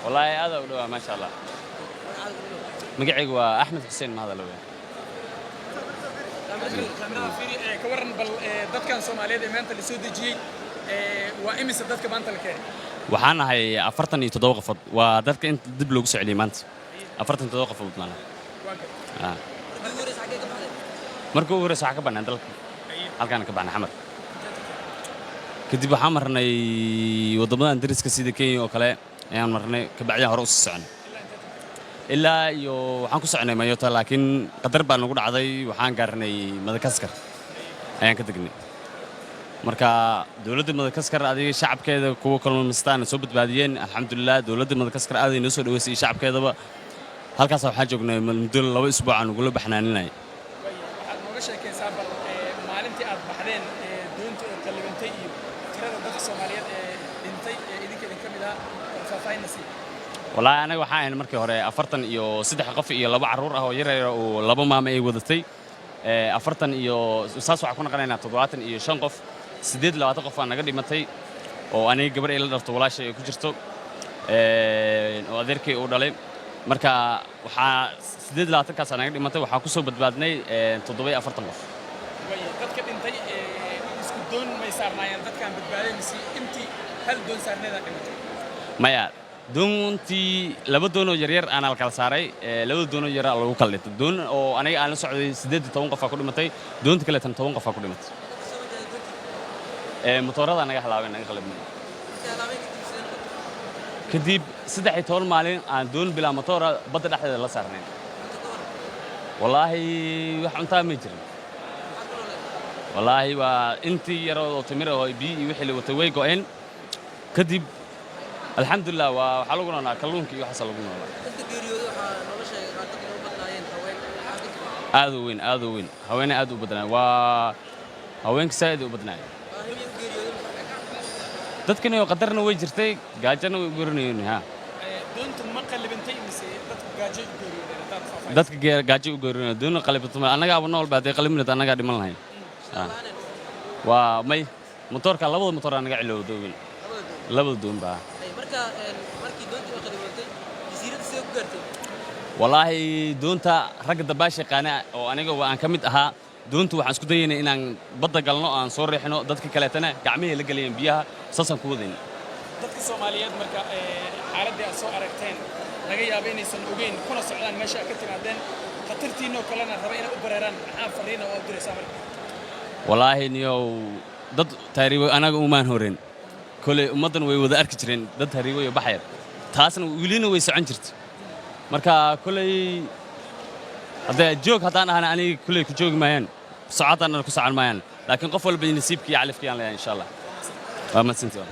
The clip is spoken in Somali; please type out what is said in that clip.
والله هذا ولو ما شاء الله مقعد وأحمد حسين ما هذا لو كاميرا فيري كورن بل دad kan Soomaaliyeed ee maanta la soo dejiyay waa imisa dadka maanta la keenay waxaan ahay 47 qofood waa dadka inta dib loogu soo celiyay maanta 47 qofood maana markuu ugu horreysay waxa ka banaan dalka halkaan ka banaan xamar kadib waxaan marnay wadamadan dariska sida Kenya oo kale ayaan marnay ka bacdi hore u socon ilaa iyo waxaan ku soconay Mayotta laakiin qadar baan ugu dhacday waxaan gaarnay Madagascar ayaan ka tagnay marka dawladda Madagascar adiga shacabkeeda kuwa kalluumaystaan soo badbaadiyeen alxamdulillah dawladda Madagascar aad ay noo soo dhaweysay shacabkeedaba halkaas waxaan joognay muddo 2 isbuuc aan ugu baxnaaninay waxaad nooga sheekaysaa bal maalintii aad baxdeen doonta qalibantay iyo tirada dadka Soomaaliyeed ee dhintay idinka kamid ah faahfaahinaysi والله أنا وحاين مركي هراء أفرتن إيو سدح قفي إيو لبع عرور أهو يرى ولبع مام إيه ودتي أفرتن إيو ساس وحكون قرينا تضوعاتن إيو شنقف سديد لو أتقف أنا قدي متي وأنا جبر إلى درت ولا شيء كجرتو وأذكر أودالي مركا وح سديد لو أتقف أنا قدي متي وحكوسو بدبادني تضوي أفرتن قف. دتك أنتي إسكودون ما يصير معي دتك عم بدبادي مسي أنتي هل دون صارنا ذاك المتي؟ ما يا doontii laba doon oo yaryar aan kala saaray laba doon oo yar ah lagu kala dhigtay doon oo aniga aan la socday 18 qof ku dhimatay doonta kale 10 qof ku dhimatay motorada anaga halaabeen anaga qalabnay kadib 13 maalin aan doon bilaa motor badda dhexdeeda la saarnay wallahi wax cuntaa ma jirin wallahi waa intii yar oo timir oo biyo wixii la watay way go'een kadib الحمد لله وحلقنا كلونك يحصل لنا آذوين هوين آذو بدنا هوين كسائد وبدنا تذكرني وقدرنا ويجرتي جاجنا ويقولني ها دونتم ما قلبنتي مسي دتك جاجي ويقولني دون قلبتم أنا قاعد بنقول بعد قلبنا أنا قاعد من الحين وماي موتور كلابو موتور أنا قاعد لو دوين لابو دون بقى markii doontii waa qalibatay jasiirada soo gaartay wallahi doonta rag dabaashi qaana oo aniga waan ka mid ahaa doontu waxaan isku dayeynay inaan badda galno aan soo reexno dadka kaleetana gacmihii la galiyeen biyaha saasan ku wadeen dadka Soomaaliyeed marka xaaladii aad soo aragteen laga yaabo inaysan ogeyn kuna socdaan meesha ka timaadeen khatartiina kalena raba inay u bareeraan maxaa fariina oo diraysaa marka wallahi niyo dad taariibo anaga uma horeyn كل أمضن ويوذا أركجرين ده هريوي وبحير تاسن ولينا ويسعن جرت مركا كل هذا جوك هذا أنا كل جوك ماين ساعات أنا كسر ماين لكن قفل بنسيبك يعرف كيان إن شاء الله ما سنتوا